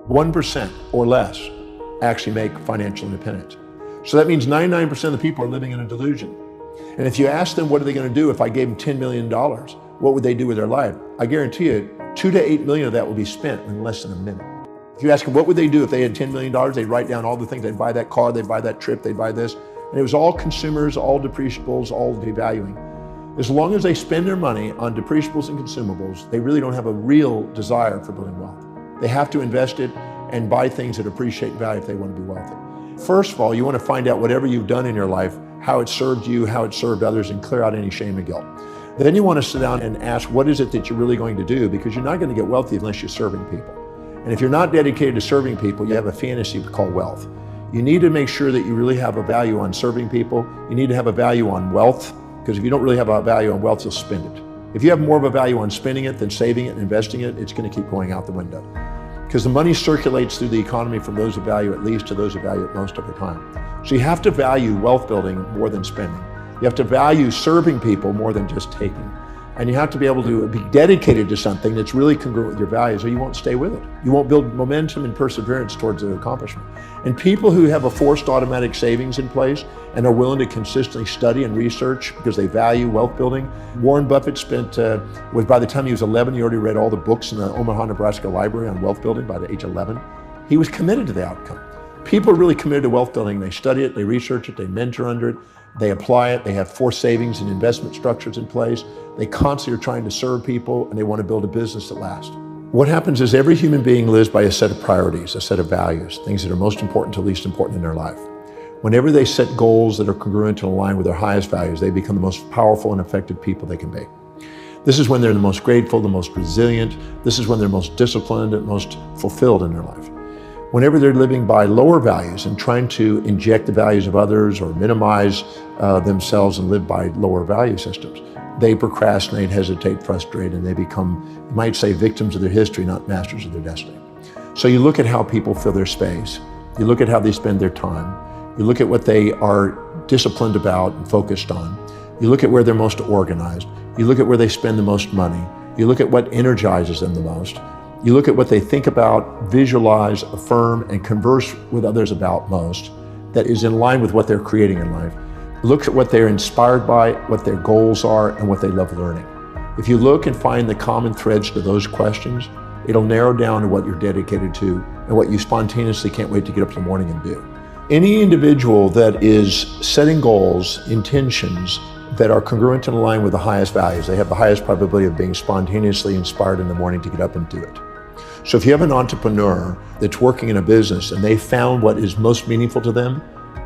1% or less actually make financial independence. So that means 99% of the people are living in a delusion. And if you ask them what are they going to do if I gave them $10 million, what would they do with their life? I guarantee you 2 to 8 million of that will be spent in less than a minute. If you ask them what would they do if they had $10 million, they'd write down all the things. They'd buy that car, they'd buy that trip, they'd buy this. And it was all consumers, all depreciables, all devaluing. As long as they spend their money on depreciables and consumables, they really don't have a real desire for building wealth. They have to invest it and buy things that appreciate value if they want to be wealthy. First of all, you want to find out whatever you've done in your life, how it served you, how it served others, and clear out any shame and guilt. Then you want to sit down and ask, what is it that you're really going to do? Because you're not going to get wealthy unless you're serving people. And if you're not dedicated to serving people, you have a fantasy called wealth. You need to make sure that you really have a value on serving people. You need to have a value on wealth, because if you don't really have a value on wealth, you'll spend it. If you have more of a value on spending it than saving it and investing it, it's going to keep going out the window. Because the money circulates through the economy from those of value at least to those of value at most over time. So you have to value wealth building more than spending. You have to value serving people more than just taking. And you have to be able to be dedicated to something that's really congruent with your values, or you won't stay with it. You won't build momentum and perseverance towards the accomplishment. And people who have a forced automatic savings in place and are willing to consistently study and research because they value wealth building. Warren Buffett by the time he was 11, he already read all the books in the Omaha, Nebraska library on wealth building by the age of 11. He was committed to the outcome. People are really committed to wealth building. They study it, they research it, they mentor under it, they apply it, they have forced savings and investment structures in place. They constantly are trying to serve people, and they want to build a business that lasts. What happens is every human being lives by a set of priorities, a set of values, things that are most important to least important in their life. Whenever they set goals that are congruent and aligned with their highest values, they become the most powerful and effective people they can be. This is when they're the most grateful, the most resilient. This is when they're most disciplined and most fulfilled in their life. Whenever they're living by lower values and trying to inject the values of others or minimize themselves and live by lower value systems, they procrastinate, hesitate, frustrate, and they become, you might say, victims of their history, not masters of their destiny. So you look at how people fill their space. You look at how they spend their time. You look at what they are disciplined about and focused on. You look at where they're most organized. You look at where they spend the most money. You look at what energizes them the most. You look at what they think about, visualize, affirm, and converse with others about most that is in line with what they're creating in life. Look at what they're inspired by, what their goals are, and what they love learning. If you look and find the common threads to those questions, it'll narrow down to what you're dedicated to and what you spontaneously can't wait to get up in the morning and do. Any individual that is setting goals, intentions, that are congruent and aligned with the highest values, they have the highest probability of being spontaneously inspired in the morning to get up and do it. So if you have an entrepreneur that's working in a business and they found what is most meaningful to them,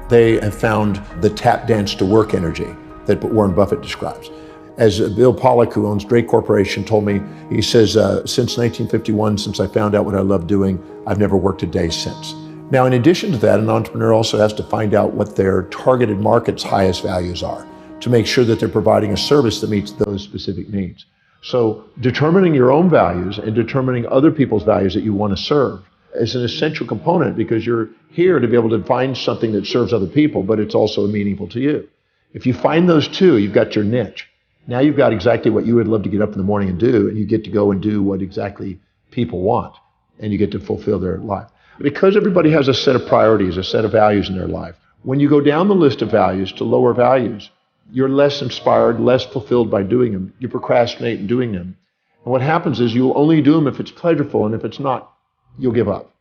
they have found the tap dance to work energy that Warren Buffett describes. As Bill Pollack, who owns Drake Corporation, told me, he says, since 1951, since I found out what I love doing, I've never worked a day since. Now, in addition to that, an entrepreneur also has to find out what their targeted market's highest values are to make sure that they're providing a service that meets those specific needs. So determining your own values and determining other people's values that you want to serve is an essential component, because you're here to be able to find something that serves other people, but it's also meaningful to you. If you find those two, you've got your niche. Now you've got exactly what you would love to get up in the morning and do, and you get to go and do what exactly people want, and you get to fulfill their life. Because everybody has a set of priorities, a set of values in their life, when you go down the list of values to lower values, you're less inspired, less fulfilled by doing them. You procrastinate in doing them. And what happens is you'll only do them if it's pleasurable, and if it's not, you'll give up.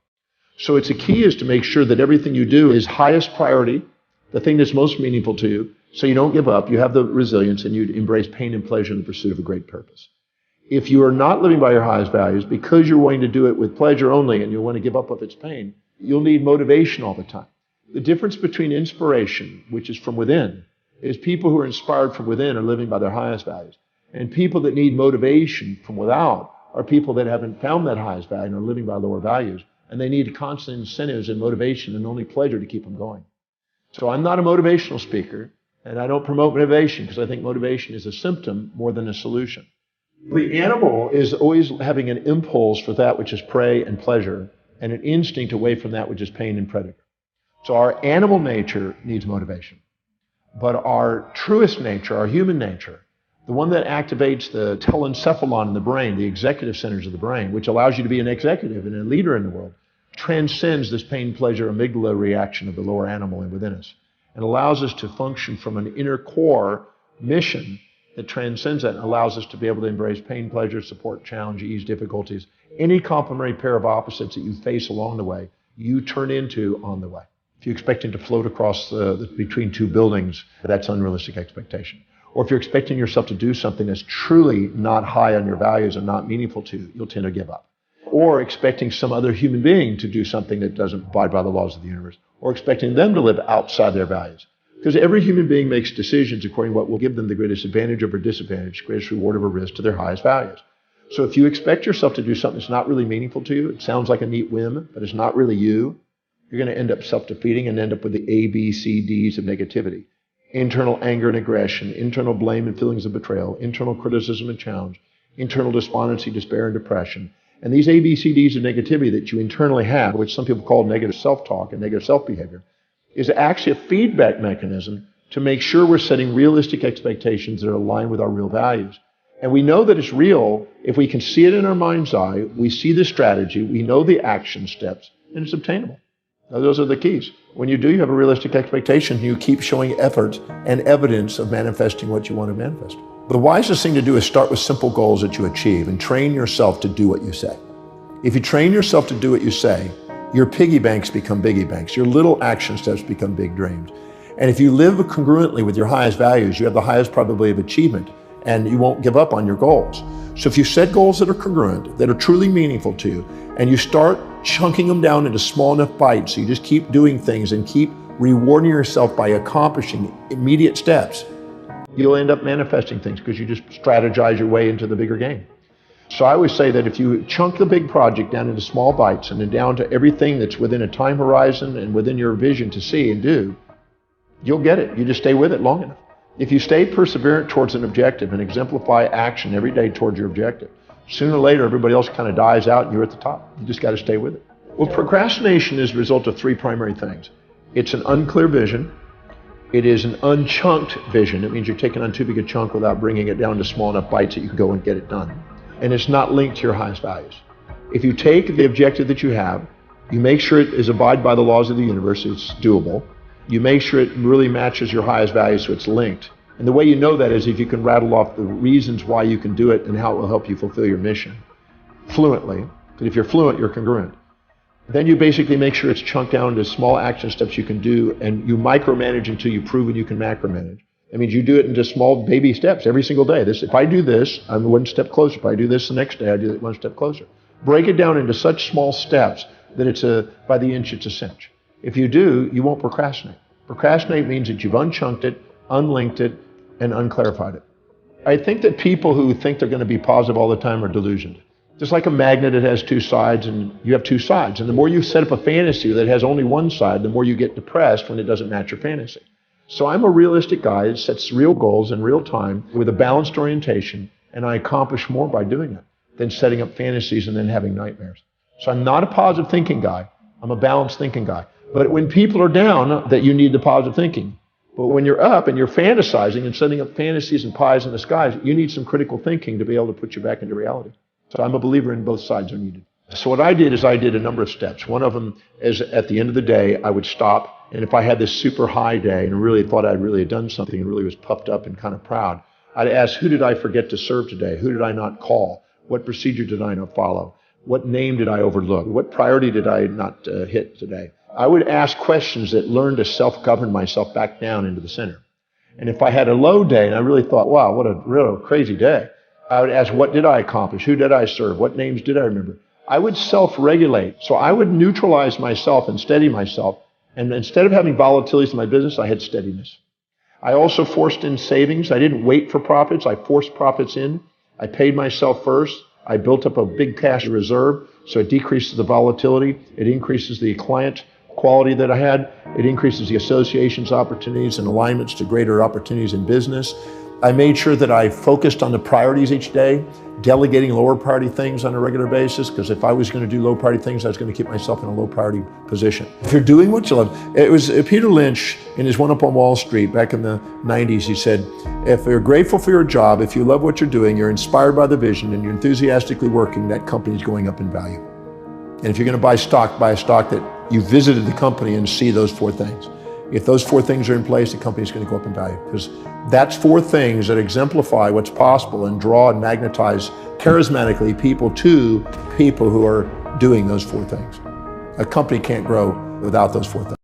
So it's a key is to make sure that everything you do is highest priority, the thing that's most meaningful to you, so you don't give up, you have the resilience, and you embrace pain and pleasure in the pursuit of a great purpose. If you are not living by your highest values, because you're wanting to do it with pleasure only and you want to give up if it's pain, you'll need motivation all the time. The difference between inspiration, which is from within, is people who are inspired from within are living by their highest values. And people that need motivation from without are people that haven't found that highest value and are living by lower values. And they need constant incentives and motivation and only pleasure to keep them going. So I'm not a motivational speaker, and I don't promote motivation, because I think motivation is a symptom more than a solution. The animal is always having an impulse for that which is prey and pleasure, and an instinct away from that which is pain and predator. So our animal nature needs motivation. But our truest nature, our human nature, the one that activates the telencephalon in the brain, the executive centers of the brain, which allows you to be an executive and a leader in the world, transcends this pain, pleasure, amygdala reaction of the lower animal within us and allows us to function from an inner core mission that transcends that and allows us to be able to embrace pain, pleasure, support, challenge, ease, difficulties. Any complementary pair of opposites that you face along the way, you turn into on the way. If you're expecting to float across between two buildings, that's unrealistic expectation. Or if you're expecting yourself to do something that's truly not high on your values and not meaningful to you, you'll tend to give up. Or expecting some other human being to do something that doesn't abide by the laws of the universe, or expecting them to live outside their values. Because every human being makes decisions according to what will give them the greatest advantage over disadvantage, greatest reward over risk to their highest values. So if you expect yourself to do something that's not really meaningful to you, it sounds like a neat whim, but it's not really you, you're going to end up self-defeating and end up with the A, B, C, Ds of negativity. Internal anger and aggression, internal blame and feelings of betrayal, internal criticism and challenge, internal despondency, despair, and depression. And these A, B, C, Ds of negativity that you internally have, which some people call negative self-talk and negative self-behavior, is actually a feedback mechanism to make sure we're setting realistic expectations that are aligned with our real values. And we know that it's real if we can see it in our mind's eye, we see the strategy, we know the action steps, and it's obtainable. Now, those are the keys. When you do, you have a realistic expectation, you keep showing effort and evidence of manifesting what you want to manifest. The wisest thing to do is start with simple goals that you achieve and train yourself to do what you say. If you train yourself to do what you say, your piggy banks become biggie banks. Your little action steps become big dreams. And if you live congruently with your highest values, you have the highest probability of achievement and you won't give up on your goals. So if you set goals that are congruent, that are truly meaningful to you, and you start chunking them down into small enough bites, so you just keep doing things and keep rewarding yourself by accomplishing immediate steps, you'll end up manifesting things because you just strategize your way into the bigger game. So I always say that if you chunk the big project down into small bites and then down to everything that's within a time horizon and within your vision to see and do, you'll get it. You just stay with it long enough. If you stay perseverant towards an objective and exemplify action every day towards your objective, sooner or later everybody else kind of dies out and you're at the top. You just got to stay with it. Well, procrastination is the result of three primary things. It's an unclear vision. It is an unchunked vision. It means you're taking on too big a chunk without bringing it down to small enough bites that you can go and get it done. And it's not linked to your highest values. If you take the objective that you have, you make sure it is abide by the laws of the universe, it's doable. You make sure it really matches your highest values so it's linked. And the way you know that is if you can rattle off the reasons why you can do it and how it will help you fulfill your mission fluently. Because if you're fluent, you're congruent. Then you basically make sure it's chunked down to small action steps you can do, and you micromanage until you've proven you can macromanage. That means you do it into small baby steps every single day. If I do this, I'm one step closer. If I do this the next day, I do it one step closer. Break it down into such small steps that it's by the inch, it's a cinch. If you do, you won't procrastinate. Procrastinate means that you've unchunked it, unlinked it, and unclarified it. I think that people who think they're going to be positive all the time are delusioned. Just like a magnet, it has two sides, and you have two sides. And the more you set up a fantasy that has only one side, the more you get depressed when it doesn't match your fantasy. So I'm a realistic guy that sets real goals in real time with a balanced orientation, and I accomplish more by doing it than setting up fantasies and then having nightmares. So I'm not a positive thinking guy. I'm a balanced thinking guy. But when people are down, that you need the positive thinking. But when you're up and you're fantasizing and setting up fantasies and pies in the skies, you need some critical thinking to be able to put you back into reality. So I'm a believer in both sides are needed. So what I did is I did a number of steps. One of them is at the end of the day, I would stop. And if I had this super high day and really thought I'd really had done something and really was puffed up and kind of proud, I'd ask, who did I forget to serve today? Who did I not call? What procedure did I not follow? What name did I overlook? What priority did I not hit today? I would ask questions that learned to self-govern myself back down into the center. And if I had a low day and I really thought, wow, what a real crazy day, I would ask, what did I accomplish? Who did I serve? What names did I remember? I would self-regulate. So I would neutralize myself and steady myself. And instead of having volatilities in my business, I had steadiness. I also forced in savings. I didn't wait for profits. I forced profits in. I paid myself first. I built up a big cash reserve, so it decreases the volatility. It increases the client quality that I had. It increases the associations opportunities and alignments to greater opportunities in business. I made sure that I focused on the priorities each day, delegating lower priority things on a regular basis, because if I was going to do low priority things, I was going to keep myself in a low priority position. If you're doing what you love, it was Peter Lynch in his One Up on Wall Street back in the 90s, he said, if you're grateful for your job, if you love what you're doing, you're inspired by the vision, and you're enthusiastically working, that company's going up in value. And if you're going to buy a stock that you visited the company and see those 4 things. If those 4 things are in place, the company's going to go up in value, because that's 4 things that exemplify what's possible and draw and magnetize charismatically people to people who are doing those 4 things. A company can't grow without those 4 things.